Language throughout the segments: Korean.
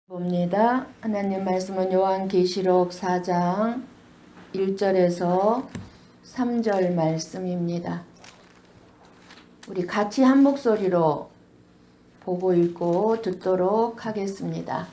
봅니다. 하나님 말씀은 요한계시록 4장 1절에서 3절 말씀입니다. 우리 같이 한 목소리로 보고 읽고 듣도록 하겠습니다.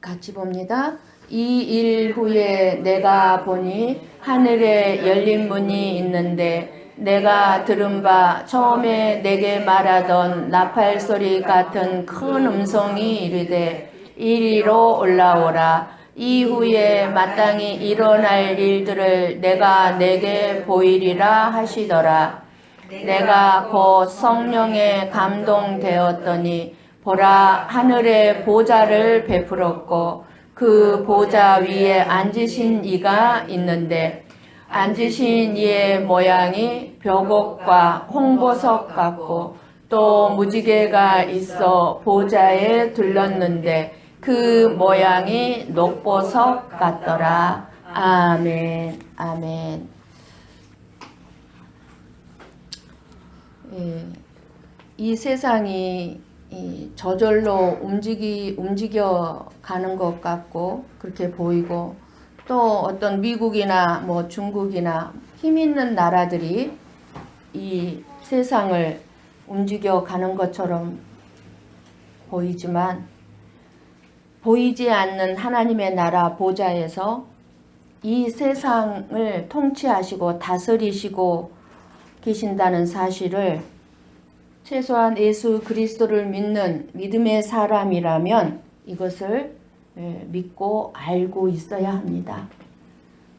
같이 봅니다. 이 일 후에 내가 보니 하늘에 열린 문이 있는데 내가 들은 바 처음에 내게 말하던 나팔 소리 같은 큰 음성이 이르되 이리로 올라오라. 이후에 마땅히 일어날 일들을 내가 내게 보이리라 하시더라. 내가 곧 성령에 감동되었더니 보라, 하늘에 보좌를 베풀었고 그 보좌 위에 앉으신 이가 있는데 앉으신 이의 모양이 벽옥과 홍보석 같고 또 무지개가 있어 보좌에 둘렀는데 그 모양이 녹보석 같더라. 아멘. 아멘. 이 세상이 저절로 움직여 가는 것 같고 그렇게 보이고 또 어떤 미국이나 뭐 중국이나 힘 있는 나라들이 이 세상을 움직여 가는 것처럼 보이지만 보이지 않는 하나님의 나라 보좌에서 이 세상을 통치하시고 다스리시고 계신다는 사실을 최소한 예수 그리스도를 믿는 믿음의 사람이라면 이것을 믿고 알고 있어야 합니다.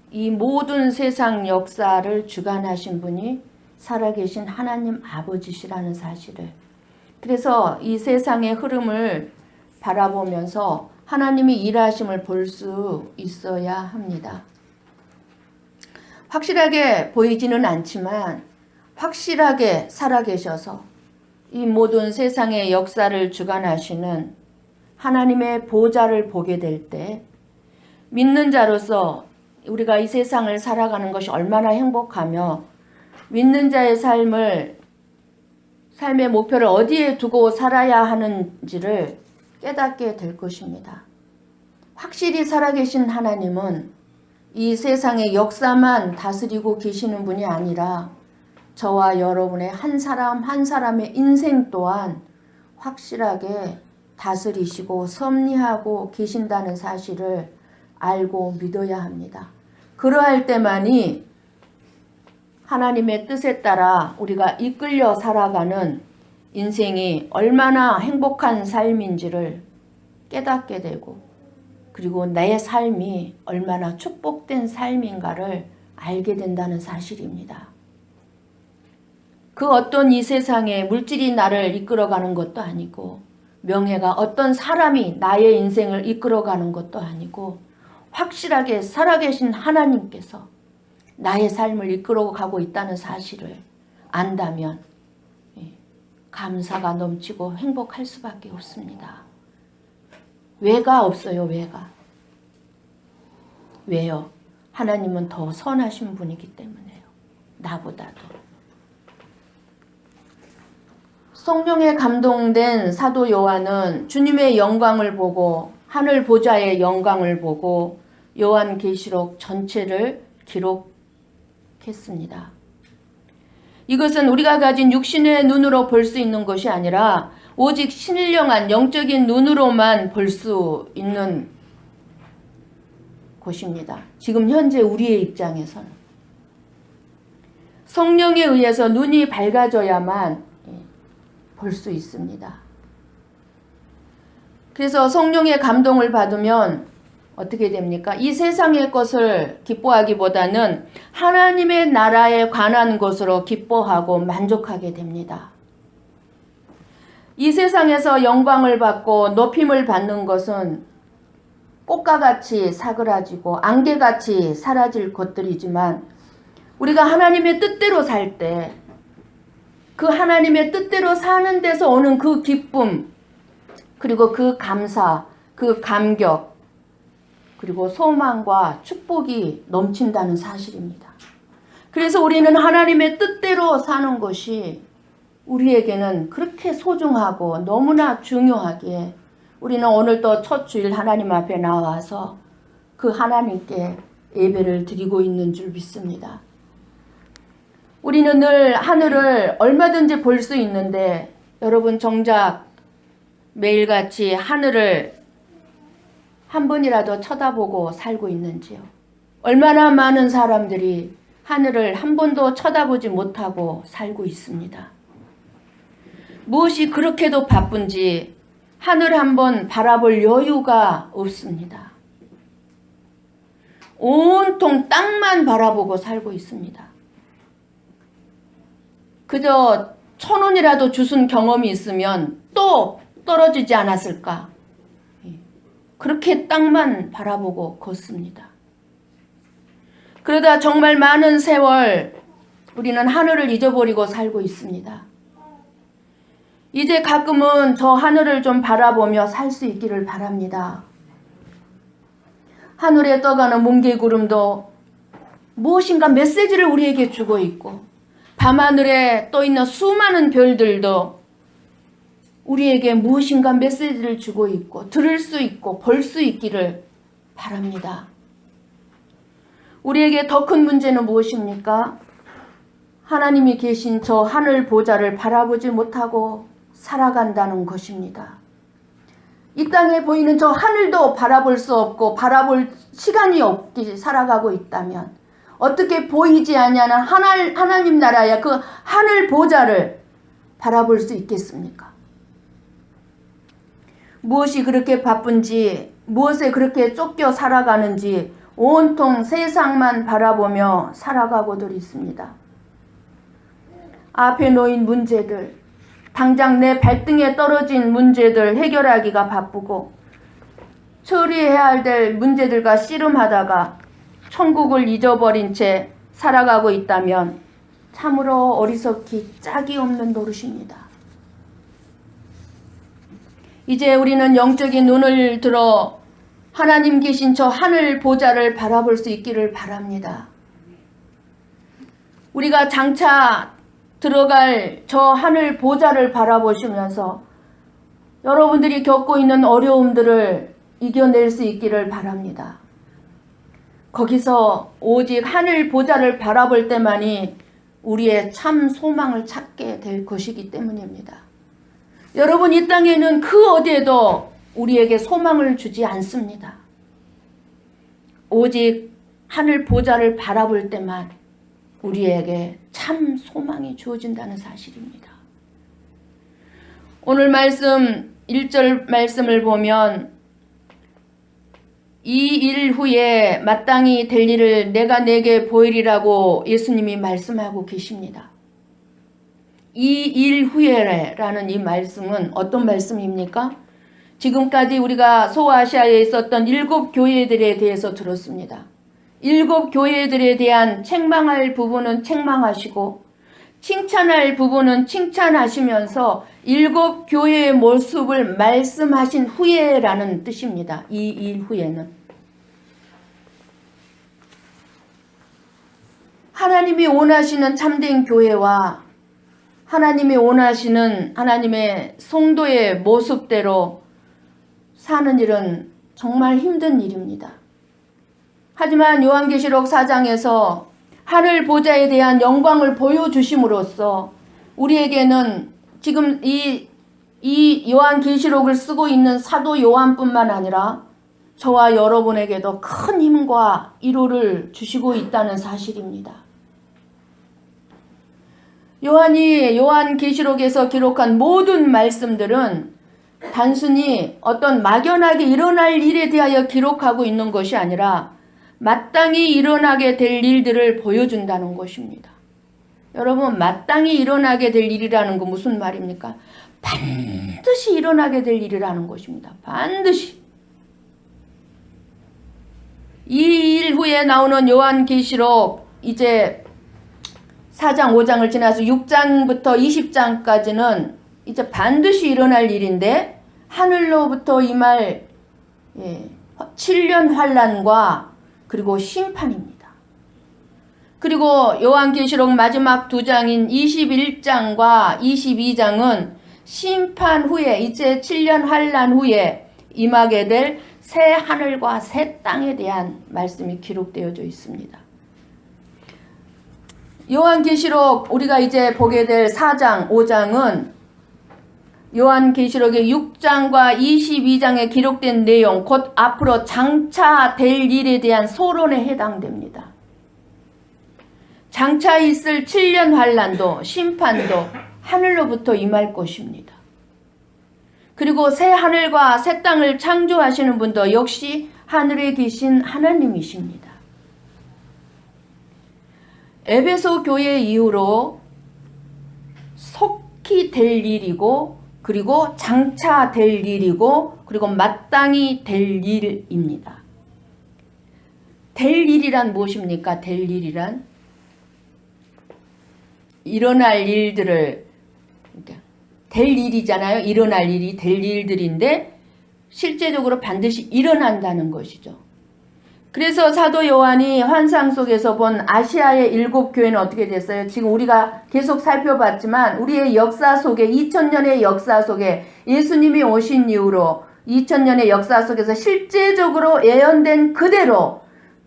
이 모든 세상 역사를 주관하신 분이 살아계신 하나님 아버지시라는 사실을, 그래서 이 세상의 흐름을 바라보면서 하나님이 일하심을 볼 수 있어야 합니다. 확실하게 보이지는 않지만 확실하게 살아계셔서 이 모든 세상의 역사를 주관하시는 하나님의 보좌를 보게 될 때 믿는 자로서 우리가 이 세상을 살아가는 것이 얼마나 행복하며 믿는 자의 삶의 목표를 어디에 두고 살아야 하는지를 깨닫게 될 것입니다. 확실히 살아계신 하나님은 이 세상의 역사만 다스리고 계시는 분이 아니라 저와 여러분의 한 사람 한 사람의 인생 또한 확실하게 다스리시고 섭리하고 계신다는 사실을 알고 믿어야 합니다. 그러할 때만이 하나님의 뜻에 따라 우리가 이끌려 살아가는 인생이 얼마나 행복한 삶인지를 깨닫게 되고 그리고 나의 삶이 얼마나 축복된 삶인가를 알게 된다는 사실입니다. 그 어떤 이 세상에 물질이 나를 이끌어가는 것도 아니고 명예가 어떤 사람이 나의 인생을 이끌어가는 것도 아니고 확실하게 살아계신 하나님께서 나의 삶을 이끌어가고 있다는 사실을 안다면 감사가 넘치고 행복할 수밖에 없습니다. 왜가 없어요. 왜요? 하나님은 더 선하신 분이기 때문에요. 나보다도. 성령에 감동된 사도 요한은 주님의 영광을 보고 하늘 보좌의 영광을 보고 요한계시록 전체를 기록했습니다. 이것은 우리가 가진 육신의 눈으로 볼 수 있는 것이 아니라 오직 신령한 영적인 눈으로만 볼 수 있는 곳입니다. 지금 현재 우리의 입장에서는 성령에 의해서 눈이 밝아져야만 볼 수 있습니다. 그래서 성령의 감동을 받으면 어떻게 됩니까? 이 세상의 것을 기뻐하기보다는 하나님의 나라에 관한 것으로 기뻐하고 만족하게 됩니다. 이 세상에서 영광을 받고 높임을 받는 것은 꽃과 같이 사그라지고 안개같이 사라질 것들이지만 우리가 하나님의 뜻대로 살 때 그 하나님의 뜻대로 사는 데서 오는 그 기쁨, 그리고 그 감사, 그 감격, 그리고 소망과 축복이 넘친다는 사실입니다. 그래서 우리는 하나님의 뜻대로 사는 것이 우리에게는 그렇게 소중하고 너무나 중요하기에 우리는 오늘 또 첫 주일 하나님 앞에 나와서 그 하나님께 예배를 드리고 있는 줄 믿습니다. 우리는 늘 하늘을 얼마든지 볼 수 있는데 여러분 정작 매일같이 하늘을 한 번이라도 쳐다보고 살고 있는지요? 얼마나 많은 사람들이 하늘을 한 번도 쳐다보지 못하고 살고 있습니다. 무엇이 그렇게도 바쁜지 하늘 한번 바라볼 여유가 없습니다. 온통 땅만 바라보고 살고 있습니다. 그저 1,000원이라도 주순 경험이 있으면 또 떨어지지 않았을까? 그렇게 땅만 바라보고 걷습니다. 그러다 정말 많은 세월 우리는 하늘을 잊어버리고 살고 있습니다. 이제 가끔은 저 하늘을 좀 바라보며 살 수 있기를 바랍니다. 하늘에 떠가는 뭉게구름도 무엇인가 메시지를 우리에게 주고 있고 밤하늘에 떠있는 수많은 별들도 우리에게 무엇인가 메시지를 주고 있고 들을 수 있고 볼 수 있기를 바랍니다. 우리에게 더 큰 문제는 무엇입니까? 하나님이 계신 저 하늘 보좌를 바라보지 못하고 살아간다는 것입니다. 이 땅에 보이는 저 하늘도 바라볼 수 없고 바라볼 시간이 없게 살아가고 있다면 어떻게 보이지 아니하는 하나님 나라의 그 하늘 보좌를 바라볼 수 있겠습니까? 무엇이 그렇게 바쁜지 무엇에 그렇게 쫓겨 살아가는지 온통 세상만 바라보며 살아가고들 있습니다. 앞에 놓인 문제들, 당장 내 발등에 떨어진 문제들 해결하기가 바쁘고 처리해야 될 문제들과 씨름하다가 천국을 잊어버린 채 살아가고 있다면 참으로 어리석기 짝이 없는 노릇입니다. 이제 우리는 영적인 눈을 들어 하나님 계신 저 하늘 보좌를 바라볼 수 있기를 바랍니다. 우리가 장차 들어갈 저 하늘 보좌를 바라보시면서 여러분들이 겪고 있는 어려움들을 이겨낼 수 있기를 바랍니다. 거기서 오직 하늘 보좌를 바라볼 때만이 우리의 참 소망을 찾게 될 것이기 때문입니다. 여러분, 이 땅에는 그 어디에도 우리에게 소망을 주지 않습니다. 오직 하늘 보좌를 바라볼 때만 우리에게 참 소망이 주어진다는 사실입니다. 오늘 말씀 1절 말씀을 보면 이 일 후에 마땅히 될 일을 내가 내게 보이리라고 예수님이 말씀하고 계십니다. 이 일 후에라는 이 말씀은 어떤 말씀입니까? 지금까지 우리가 소아시아에 있었던 7 교회들에 대해서 들었습니다. 7 교회들에 대한 책망할 부분은 책망하시고 칭찬할 부분은 칭찬하시면서 7 교회의 모습을 말씀하신 후에라는 뜻입니다. 이 일 후에는 하나님이 원하시는 참된 교회와 하나님이 원하시는 하나님의 성도의 모습대로 사는 일은 정말 힘든 일입니다. 하지만 요한계시록 4장에서 하늘 보좌에 대한 영광을 보여주심으로써 우리에게는 지금 이 요한계시록을 쓰고 있는 사도 요한뿐만 아니라 저와 여러분에게도 큰 힘과 위로를 주시고 있다는 사실입니다. 요한이 요한계시록에서 기록한 모든 말씀들은 단순히 어떤 막연하게 일어날 일에 대하여 기록하고 있는 것이 아니라 마땅히 일어나게 될 일들을 보여준다는 것입니다. 여러분, 마땅히 일어나게 될 일이라는 건 무슨 말입니까? 반드시 일어나게 될 일이라는 것입니다. 반드시. 이 일 후에 나오는 요한계시록 이제 4장 5장을 지나서 6장부터 20장까지는 이제 반드시 일어날 일인데 하늘로부터 임할 7년 환난과 그리고 심판입니다. 그리고 요한계시록 마지막 2장인 21장과 22장은 심판 후에 이제 7년 환난 후에 임하게 될 새 하늘과 새 땅에 대한 말씀이 기록되어져 있습니다. 요한계시록 우리가 이제 보게 될 4장, 5장은 요한계시록의 6장과 22장에 기록된 내용, 곧 앞으로 장차 될 일에 대한 소론에 해당됩니다. 장차 있을 7년 환란도, 심판도 하늘로부터 임할 것입니다. 그리고 새 하늘과 새 땅을 창조하시는 분도 역시 하늘에 계신 하나님이십니다. 에베소 교회 이후로 속히 될 일이고, 그리고 장차 될 일이고, 그리고 마땅히 될 일입니다. 될 일이란 무엇입니까? 될 일이란 일어날 일들을, 될 일이잖아요. 일어날 일이 될 일들인데 실제적으로 반드시 일어난다는 것이죠. 그래서 사도 요한이 환상 속에서 본 아시아의 7교회는 어떻게 됐어요? 지금 우리가 계속 살펴봤지만 우리의 역사 속에, 2000년의 역사 속에, 예수님이 오신 이후로 2000년의 역사 속에서 실제적으로 예언된 그대로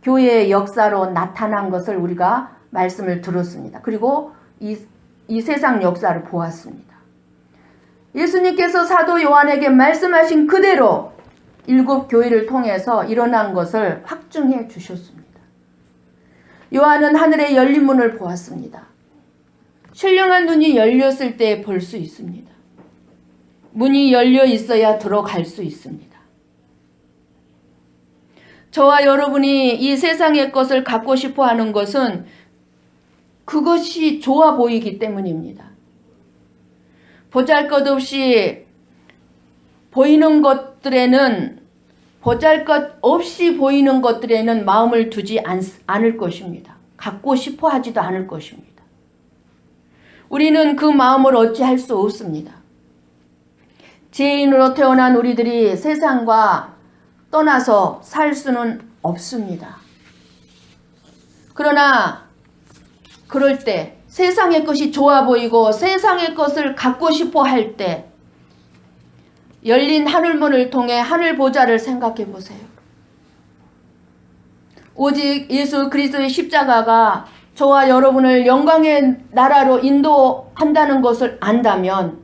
교회의 역사로 나타난 것을 우리가 말씀을 들었습니다. 그리고 이 세상 역사를 보았습니다. 예수님께서 사도 요한에게 말씀하신 그대로 7교회를 통해서 일어난 것을 확증해 주셨습니다. 요한은 하늘의 열린 문을 보았습니다. 신령한 눈이 열렸을 때 볼 수 있습니다. 문이 열려 있어야 들어갈 수 있습니다. 저와 여러분이 이 세상의 것을 갖고 싶어 하는 것은 그것이 좋아 보이기 때문입니다. 보잘것없이 보이는 것들에는, 보잘것없이 보이는 것들에는 마음을 두지 않을 것입니다. 갖고 싶어 하지도 않을 것입니다. 우리는 그 마음을 어찌할 수 없습니다. 죄인으로 태어난 우리들이 세상과 떠나서 살 수는 없습니다. 그러나 그럴 때 세상의 것이 좋아 보이고 세상의 것을 갖고 싶어 할 때 열린 하늘문을 통해 하늘 보좌를 생각해 보세요. 오직 예수 그리스도의 십자가가 저와 여러분을 영광의 나라로 인도한다는 것을 안다면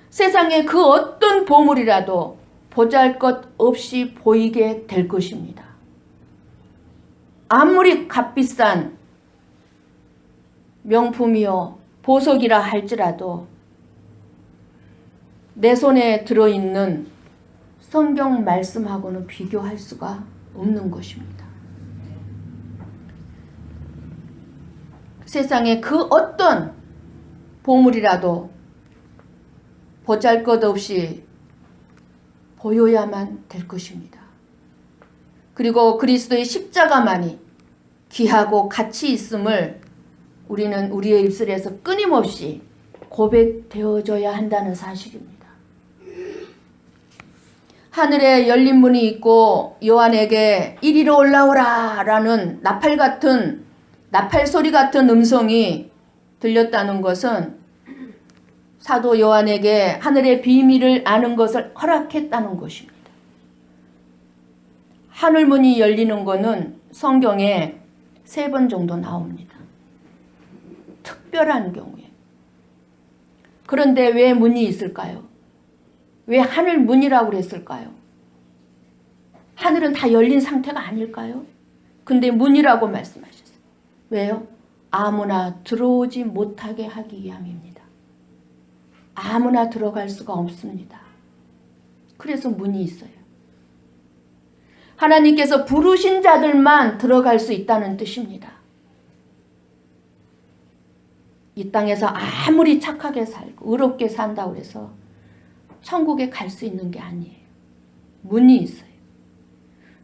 세상의 그 어떤 보물이라도 보잘것없이 보이게 될 것입니다. 아무리 값비싼 명품이요 보석이라 할지라도 내 손에 들어있는 성경 말씀하고는 비교할 수가 없는 것입니다. 세상에 그 어떤 보물이라도 보잘것없이 보여야만 될 것입니다. 그리고 그리스도의 십자가만이 귀하고 가치 있음을 우리는 우리의 입술에서 끊임없이 고백되어져야 한다는 사실입니다. 하늘에 열린 문이 있고 요한에게 이리로 올라오라 라는 나팔 소리 같은 음성이 들렸다는 것은 사도 요한에게 하늘의 비밀을 아는 것을 허락했다는 것입니다. 하늘문이 열리는 것은 성경에 3번 정도 나옵니다. 특별한 경우에. 그런데 왜 문이 있을까요? 왜 하늘문이라고 그랬을까요? 하늘은 다 열린 상태가 아닐까요? 근데 문이라고 말씀하셨어요. 왜요? 아무나 들어오지 못하게 하기 위함입니다. 아무나 들어갈 수가 없습니다. 그래서 문이 있어요. 하나님께서 부르신 자들만 들어갈 수 있다는 뜻입니다. 이 땅에서 아무리 착하게 살고 의롭게 산다고 해서 천국에 갈 수 있는 게 아니에요. 문이 있어요.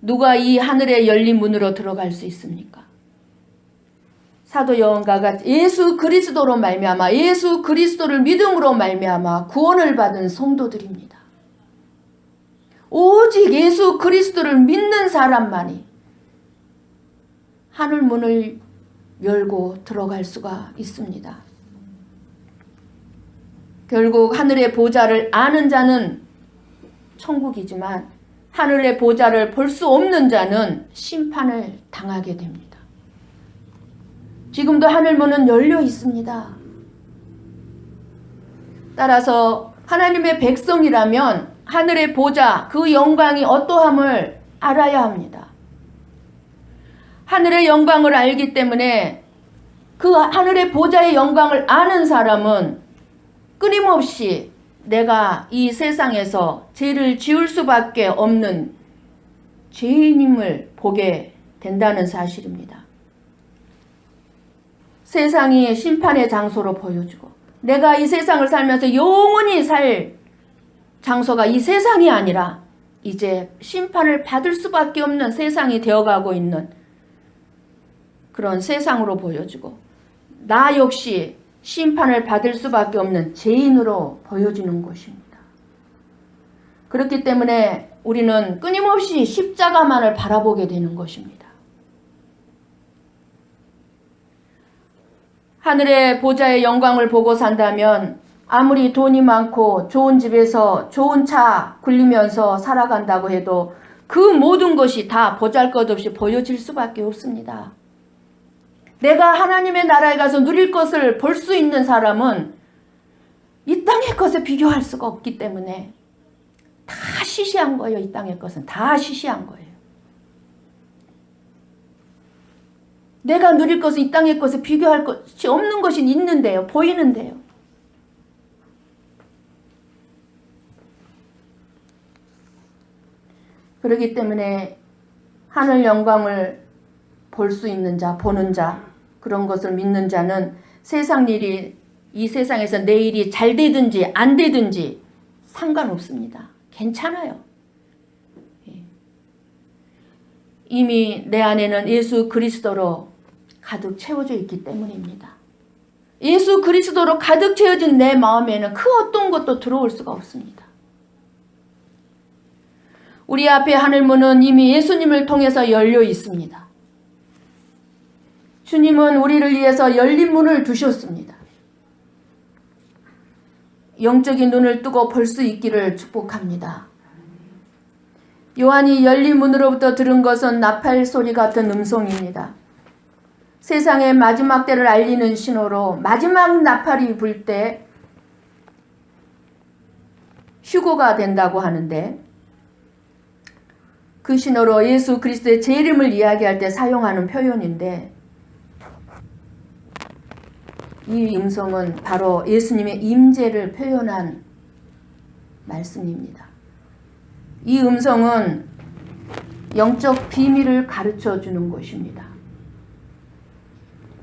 누가 이 하늘의 열린 문으로 들어갈 수 있습니까? 사도 요한과 예수 그리스도로 말미암아, 예수 그리스도를 믿음으로 말미암아 구원을 받은 성도들입니다. 오직 예수 그리스도를 믿는 사람만이 하늘 문을 열고 들어갈 수가 있습니다. 결국 하늘의 보좌를 아는 자는 천국이지만 하늘의 보좌를 볼 수 없는 자는 심판을 당하게 됩니다. 지금도 하늘문은 열려 있습니다. 따라서 하나님의 백성이라면 하늘의 보좌, 그 영광이 어떠함을 알아야 합니다. 하늘의 영광을 알기 때문에 그 하늘의 보좌의 영광을 아는 사람은 끊임없이 내가 이 세상에서 죄를 지을 수밖에 없는 죄인임을 보게 된다는 사실입니다. 세상이 심판의 장소로 보여주고 내가 이 세상을 살면서 영원히 살 장소가 이 세상이 아니라 이제 심판을 받을 수밖에 없는 세상이 되어가고 있는 그런 세상으로 보여주고 나 역시 심판을 받을 수밖에 없는 죄인으로 보여지는 것입니다. 그렇기 때문에 우리는 끊임없이 십자가만을 바라보게 되는 것입니다. 하늘의 보좌의 영광을 보고 산다면 아무리 돈이 많고 좋은 집에서 좋은 차 굴리면서 살아간다고 해도 그 모든 것이 다 보잘것없이 보여질 수밖에 없습니다. 내가 하나님의 나라에 가서 누릴 것을 볼 수 있는 사람은 이 땅의 것에 비교할 수가 없기 때문에 다 시시한 거예요. 이 땅의 것은 다 시시한 거예요. 내가 누릴 것은 이 땅의 것에 비교할 것이 없는 것이 있는데요. 보이는데요. 그렇기 때문에 하늘 영광을 볼 수 있는 자, 보는 자, 그런 것을 믿는 자는 세상 일이 이 세상에서 내 일이 잘 되든지 안 되든지 상관없습니다. 괜찮아요. 이미 내 안에는 예수 그리스도로 가득 채워져 있기 때문입니다. 예수 그리스도로 가득 채워진 내 마음에는 그 어떤 것도 들어올 수가 없습니다. 우리 앞에 하늘문은 이미 예수님을 통해서 열려 있습니다. 주님은 우리를 위해서 열린 문을 두셨습니다. 영적인 눈을 뜨고 볼 수 있기를 축복합니다. 요한이 열린 문으로부터 들은 것은 나팔 소리 같은 음성입니다. 세상의 마지막 때를 알리는 신호로 마지막 나팔이 불 때 휴거가 된다고 하는데 그 신호로 예수 그리스도의 재림을 이야기할 때 사용하는 표현인데 이 음성은 바로 예수님의 임재를 표현한 말씀입니다. 이 음성은 영적 비밀을 가르쳐 주는 것입니다.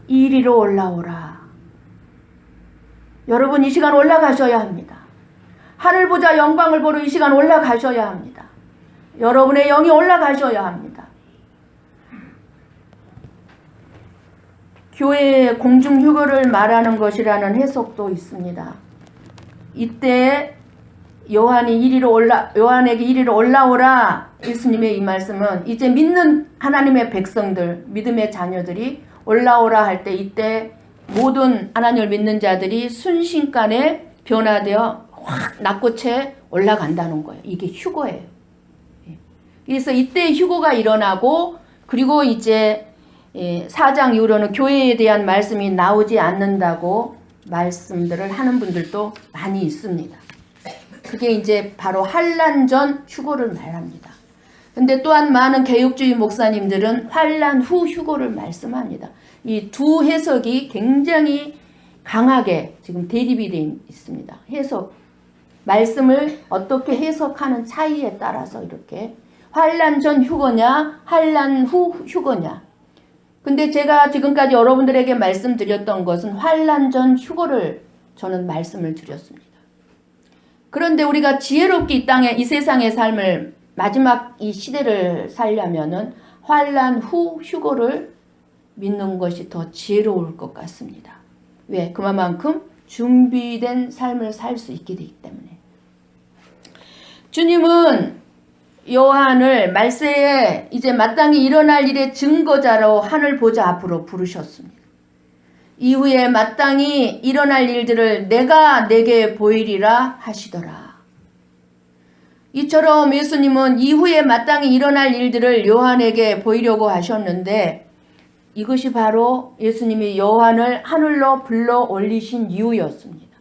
이리로 올라오라. 여러분 이 시간 올라가셔야 합니다. 하늘 보자 영광을 보러 이 시간 올라가셔야 합니다. 여러분의 영이 올라가셔야 합니다. 교회의 공중휴거를 말하는 것이라는 해석도 있습니다. 이때 요한에게 이리로 올라오라. 예수님의 이 말씀은 이제 믿는 하나님의 백성들, 믿음의 자녀들이 올라오라 할 때 이때 모든 하나님을 믿는 자들이 순식간에 변화되어 확 낮고채 올라간다는 거예요. 이게 휴거예요. 그래서 이때 휴거가 일어나고 그리고 이제 4장 이후로는 교회에 대한 말씀이 나오지 않는다고 말씀들을 하는 분들도 많이 있습니다. 그게 이제 바로 환난 전 휴거를 말합니다. 근데 또한 많은 개혁주의 목사님들은 환난 후 휴거를 말씀합니다. 이 두 해석이 굉장히 강하게 지금 대립이 되어 있습니다. 말씀을 어떻게 해석하는 차이에 따라서 이렇게 환난 전 휴거냐, 환난 후 휴거냐. 근데 제가 지금까지 여러분들에게 말씀드렸던 것은 환난 전 휴거를 저는 말씀을 드렸습니다. 그런데 우리가 지혜롭게 이 세상의 삶을 마지막 이 시대를 살려면은 환난 후 휴거를 믿는 것이 더 지혜로울 것 같습니다. 왜? 그만큼 준비된 삶을 살 수 있게 되기 때문에. 주님은 요한을 말세에 이제 마땅히 일어날 일의 증거자로 하늘 보좌 앞으로 부르셨습니다. 이후에 마땅히 일어날 일들을 내가 내게 보이리라 하시더라. 이처럼 예수님은 이후에 마땅히 일어날 일들을 요한에게 보이려고 하셨는데 이것이 바로 예수님이 요한을 하늘로 불러 올리신 이유였습니다.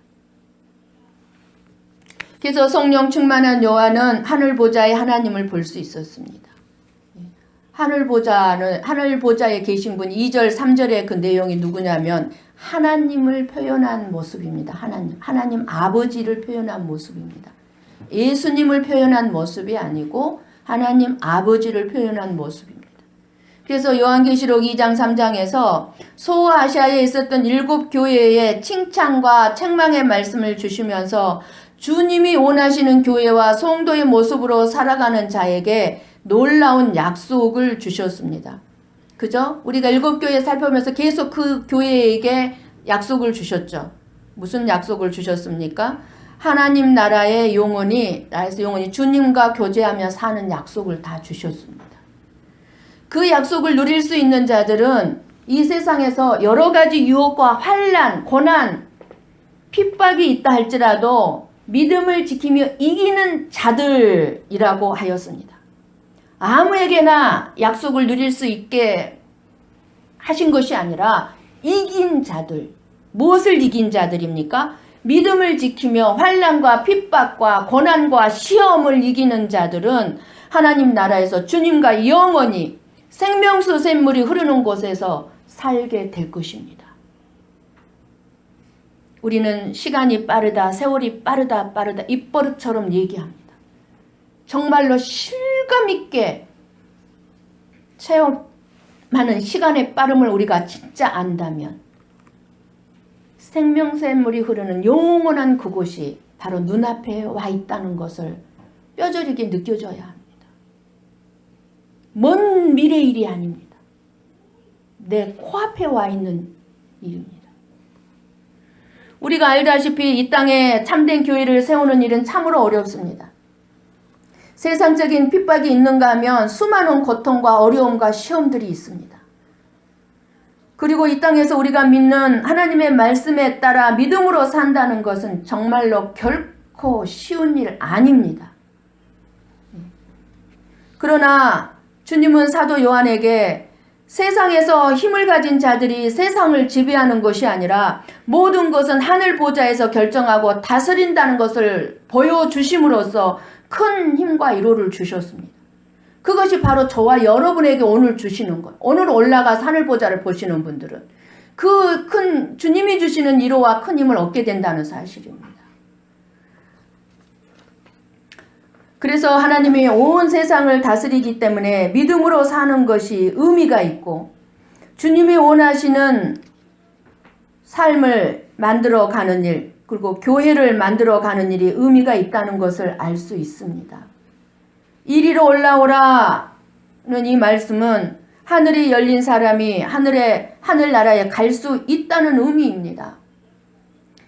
그래서 성령 충만한 요한은 하늘 보좌에 하나님을 볼 수 있었습니다. 하늘 보좌에 계신 분 2절 3절의 그 내용이 누구냐면 하나님을 표현한 모습입니다. 하나님 아버지를 표현한 모습입니다. 예수님을 표현한 모습이 아니고 하나님 아버지를 표현한 모습입니다. 그래서 요한계시록 2장 3장에서 소아시아에 있었던 7교회에 칭찬과 책망의 말씀을 주시면서 주님이 원하시는 교회와 성도의 모습으로 살아가는 자에게 놀라운 약속을 주셨습니다. 그죠? 우리가 7교회 살펴보면서 계속 그 교회에게 약속을 주셨죠. 무슨 약속을 주셨습니까? 하나님 나라의 영혼이 주님과 교제하며 사는 약속을 다 주셨습니다. 그 약속을 누릴 수 있는 자들은 이 세상에서 여러 가지 유혹과 환난, 고난, 핍박이 있다 할지라도 믿음을 지키며 이기는 자들이라고 하였습니다. 아무에게나 약속을 누릴 수 있게 하신 것이 아니라 이긴 자들. 무엇을 이긴 자들입니까? 믿음을 지키며 환난과 핍박과 고난과 시험을 이기는 자들은 하나님 나라에서 주님과 영원히 생명수 샘물이 흐르는 곳에서 살게 될 것입니다. 우리는 시간이 빠르다, 세월이 빠르다 입버릇처럼 얘기합니다. 정말로 실감 있게 체험하는 시간의 빠름을 우리가 진짜 안다면 생명샘물이 흐르는 영원한 그곳이 바로 눈앞에 와 있다는 것을 뼈저리게 느껴져야 합니다. 먼 미래 일이 아닙니다. 내 코앞에 와 있는 일입니다. 우리가 알다시피 이 땅에 참된 교회를 세우는 일은 참으로 어렵습니다. 세상적인 핍박이 있는가 하면 수많은 고통과 어려움과 시험들이 있습니다. 그리고 이 땅에서 우리가 믿는 하나님의 말씀에 따라 믿음으로 산다는 것은 정말로 결코 쉬운 일 아닙니다. 그러나 주님은 사도 요한에게 세상에서 힘을 가진 자들이 세상을 지배하는 것이 아니라 모든 것은 하늘 보좌에서 결정하고 다스린다는 것을 보여주심으로써 큰 힘과 위로를 주셨습니다. 그것이 바로 저와 여러분에게 오늘 주시는 것. 오늘 올라가서 하늘 보좌를 보시는 분들은 그 큰 주님이 주시는 위로와 큰 힘을 얻게 된다는 사실입니다. 그래서 하나님이 온 세상을 다스리기 때문에 믿음으로 사는 것이 의미가 있고 주님이 원하시는 삶을 만들어가는 일 그리고 교회를 만들어가는 일이 의미가 있다는 것을 알 수 있습니다. 이리로 올라오라는 이 말씀은 하늘이 열린 사람이 하늘나라에 갈 수 있다는 의미입니다.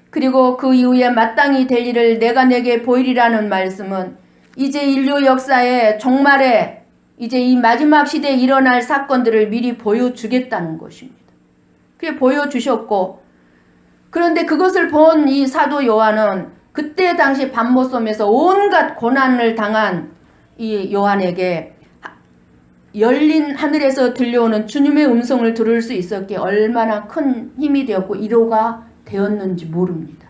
그리고 그 이후에 마땅히 될 일을 내가 내게 보이리라는 말씀은 이제 인류 역사의 종말에 이제 이 마지막 시대에 일어날 사건들을 미리 보여주겠다는 것입니다. 그게 보여주셨고 그런데 그것을 본 이 사도 요한은 그때 당시 밤모섬에서 온갖 고난을 당한 이 요한에게 열린 하늘에서 들려오는 주님의 음성을 들을 수 있었기에 얼마나 큰 힘이 되었고 위로가 되었는지 모릅니다.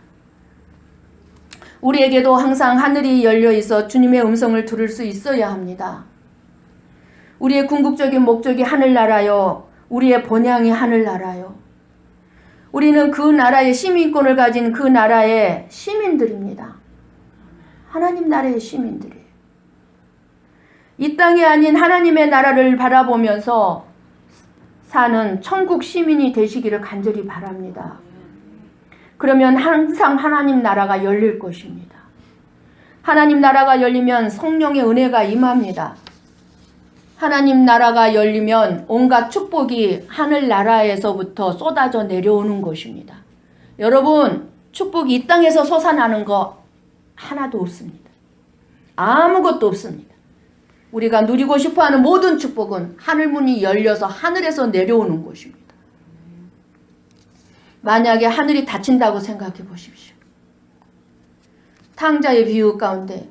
우리에게도 항상 하늘이 열려 있어 주님의 음성을 들을 수 있어야 합니다. 우리의 궁극적인 목적이 하늘나라요. 우리의 본향이 하늘나라요. 우리는 그 나라의 시민권을 가진 그 나라의 시민들입니다. 하나님 나라의 시민들이에요. 이 땅이 아닌 하나님의 나라를 바라보면서 사는 천국 시민이 되시기를 간절히 바랍니다. 그러면 항상 하나님 나라가 열릴 것입니다. 하나님 나라가 열리면 성령의 은혜가 임합니다. 하나님 나라가 열리면 온갖 축복이 하늘나라에서부터 쏟아져 내려오는 것입니다. 여러분, 축복이 이 땅에서 솟아나는 거 하나도 없습니다. 아무것도 없습니다. 우리가 누리고 싶어하는 모든 축복은 하늘문이 열려서 하늘에서 내려오는 것입니다. 만약에 하늘이 닫힌다고 생각해 보십시오. 탕자의 비유 가운데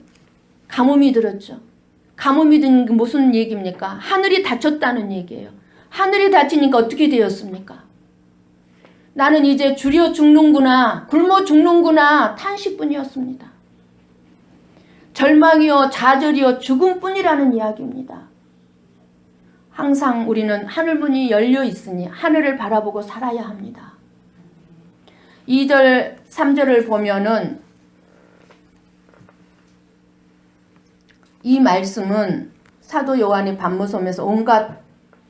가뭄이 들었죠. 가뭄이 든 게 무슨 얘기입니까? 하늘이 닫혔다는 얘기예요. 하늘이 닫히니까 어떻게 되었습니까? 나는 이제 줄여 죽는구나, 굶어 죽는구나 탄식뿐이었습니다. 절망이요, 좌절이요, 죽음뿐이라는 이야기입니다. 항상 우리는 하늘문이 열려 있으니 하늘을 바라보고 살아야 합니다. 2절, 3절을 보면은 이 말씀은 사도 요한이 반모섬에서 온갖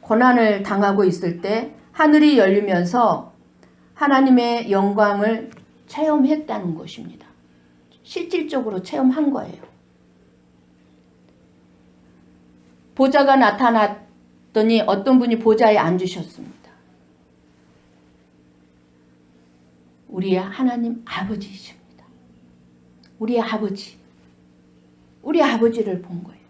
고난을 당하고 있을 때 하늘이 열리면서 하나님의 영광을 체험했다는 것입니다. 실질적으로 체험한 거예요. 보좌가 나타났더니 어떤 분이 보좌에 앉으셨습니다. 우리의 하나님 아버지이십니다. 우리의 아버지. 우리 아버지를 본 거예요.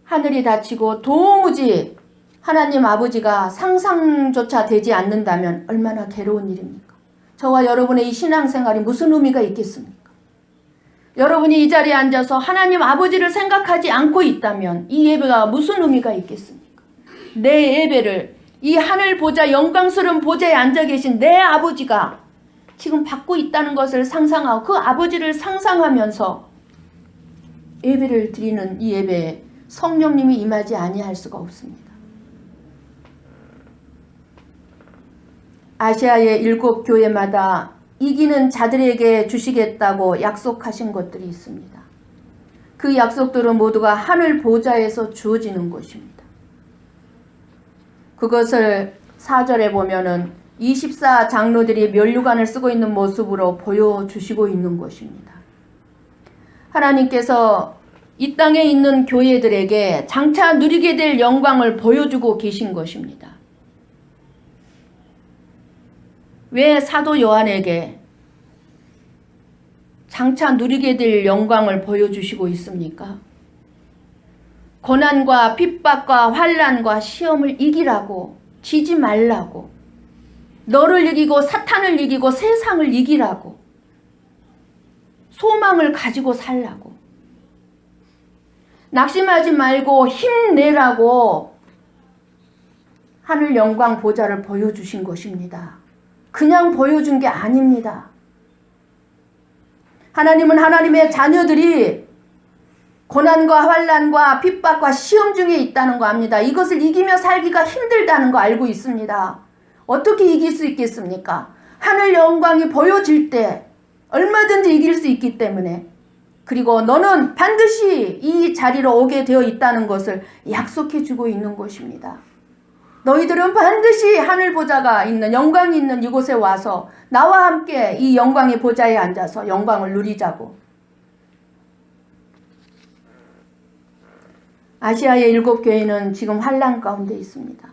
하늘이 닫히고 도무지 하나님 아버지가 상상조차 되지 않는다면 얼마나 괴로운 일입니까? 저와 여러분의 이 신앙생활이 무슨 의미가 있겠습니까? 여러분이 이 자리에 앉아서 하나님 아버지를 생각하지 않고 있다면 이 예배가 무슨 의미가 있겠습니까? 내 예배를 이 하늘 보좌, 영광스러운 보좌에 앉아 계신 내 아버지가 지금 받고 있다는 것을 상상하고 그 아버지를 상상하면서 예배를 드리는 이 예배에 성령님이 임하지 아니할 수가 없습니다. 아시아의 7 교회마다 이기는 자들에게 주시겠다고 약속하신 것들이 있습니다. 그 약속들은 모두가 하늘 보좌에서 주어지는 것입니다. 그것을 4절에 보면은 24 장로들이 면류관을 쓰고 있는 모습으로 보여주시고 있는 것입니다. 하나님께서 이 땅에 있는 교회들에게 장차 누리게 될 영광을 보여주고 계신 것입니다. 왜 사도 요한에게 장차 누리게 될 영광을 보여주시고 있습니까? 고난과 핍박과 환난과 시험을 이기라고, 지지 말라고, 너를 이기고 사탄을 이기고 세상을 이기라고, 소망을 가지고 살라고, 낙심하지 말고 힘내라고 하늘 영광 보좌를 보여주신 것입니다. 그냥 보여준 게 아닙니다. 하나님은 하나님의 자녀들이 고난과 환난과 핍박과 시험 중에 있다는 거 압니다. 이것을 이기며 살기가 힘들다는 거 알고 있습니다. 어떻게 이길 수 있겠습니까? 하늘 영광이 보여질 때 얼마든지 이길 수 있기 때문에, 그리고 너는 반드시 이 자리로 오게 되어 있다는 것을 약속해 주고 있는 것입니다. 너희들은 반드시 하늘 보좌가 있는, 영광이 있는 이곳에 와서 나와 함께 이 영광의 보좌에 앉아서 영광을 누리자고. 아시아의 7 교회는 지금 환난 가운데 있습니다.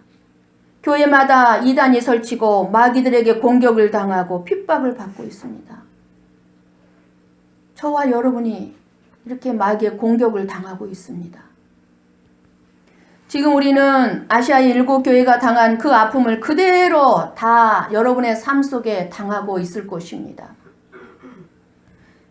교회마다 이단이 설치고 마귀들에게 공격을 당하고 핍박을 받고 있습니다. 저와 여러분이 이렇게 마귀의 공격을 당하고 있습니다. 지금 우리는 아시아의 7 교회가 당한 그 아픔을 그대로 다 여러분의 삶 속에 당하고 있을 것입니다.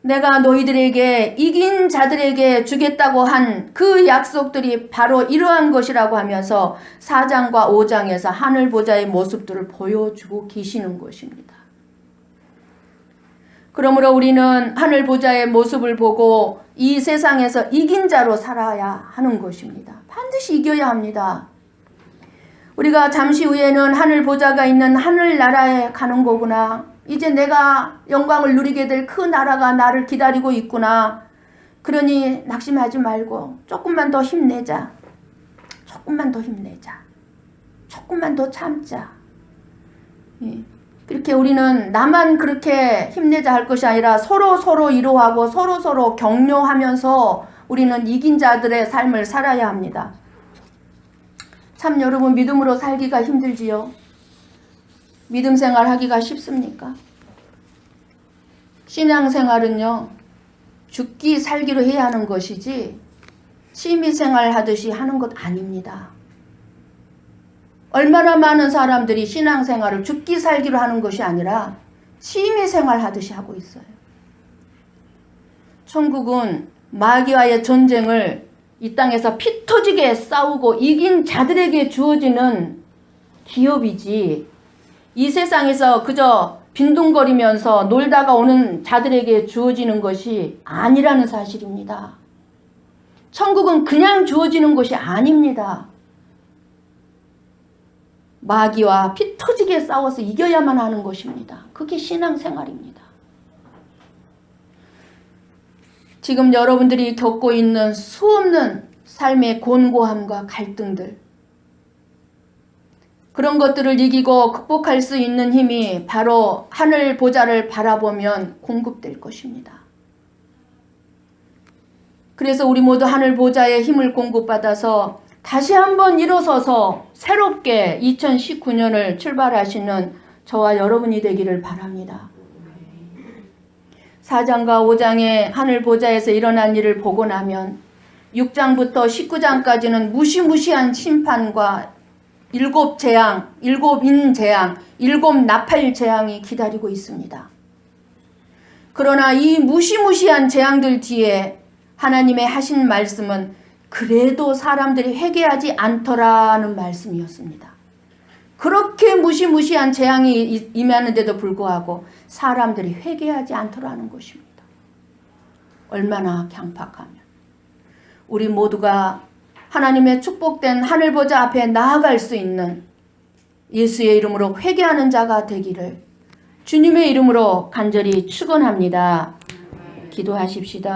내가 너희들에게 이긴 자들에게 주겠다고 한 그 약속들이 바로 이러한 것이라고 하면서 4장과 5장에서 하늘 보좌의 모습들을 보여주고 계시는 것입니다. 그러므로 우리는 하늘 보좌의 모습을 보고 이 세상에서 이긴 자로 살아야 하는 것입니다. 반드시 이겨야 합니다. 우리가 잠시 후에는 하늘 보좌가 있는 하늘나라에 가는 거구나. 이제 내가 영광을 누리게 될 그 나라가 나를 기다리고 있구나. 그러니 낙심하지 말고 조금만 더 힘내자. 조금만 더 힘내자. 조금만 더 참자. 그렇게 우리는 나만 그렇게 힘내자 할 것이 아니라 서로 위로하고 서로 격려하면서 우리는 이긴 자들의 삶을 살아야 합니다. 참 여러분, 믿음으로 살기가 힘들지요? 믿음 생활 하기가 쉽습니까? 신앙생활은요, 죽기 살기로 해야 하는 것이지 취미생활 하듯이 하는 것 아닙니다. 얼마나 많은 사람들이 신앙생활을 죽기 살기로 하는 것이 아니라 취미생활 하듯이 하고 있어요. 천국은 마귀와의 전쟁을 이 땅에서 피 터지게 싸우고 이긴 자들에게 주어지는 기업이지, 이 세상에서 그저 빈둥거리면서 놀다가 오는 자들에게 주어지는 것이 아니라는 사실입니다. 천국은 그냥 주어지는 것이 아닙니다. 마귀와 피 터지게 싸워서 이겨야만 하는 것입니다. 그게 신앙생활입니다. 지금 여러분들이 겪고 있는 수없는 삶의 곤고함과 갈등들, 그런 것들을 이기고 극복할 수 있는 힘이 바로 하늘 보좌를 바라보면 공급될 것입니다. 그래서 우리 모두 하늘 보좌의 힘을 공급받아서 다시 한번 일어서서 새롭게 2019년을 출발하시는 저와 여러분이 되기를 바랍니다. 4장과 5장의 하늘 보좌에서 일어난 일을 보고 나면 6장부터 19장까지는 무시무시한 심판과 7재앙, 7인재앙, 7나팔재앙이 기다리고 있습니다. 그러나 이 무시무시한 재앙들 뒤에 하나님의 하신 말씀은 그래도 사람들이 회개하지 않더라는 말씀이었습니다. 그렇게 무시무시한 재앙이 임하는데도 불구하고 사람들이 회개하지 않더라는 것입니다. 얼마나 강팍하면. 우리 모두가 하나님의 축복된 하늘보좌 앞에 나아갈 수 있는 예수의 이름으로 회개하는 자가 되기를 주님의 이름으로 간절히 축원합니다. 기도하십시다.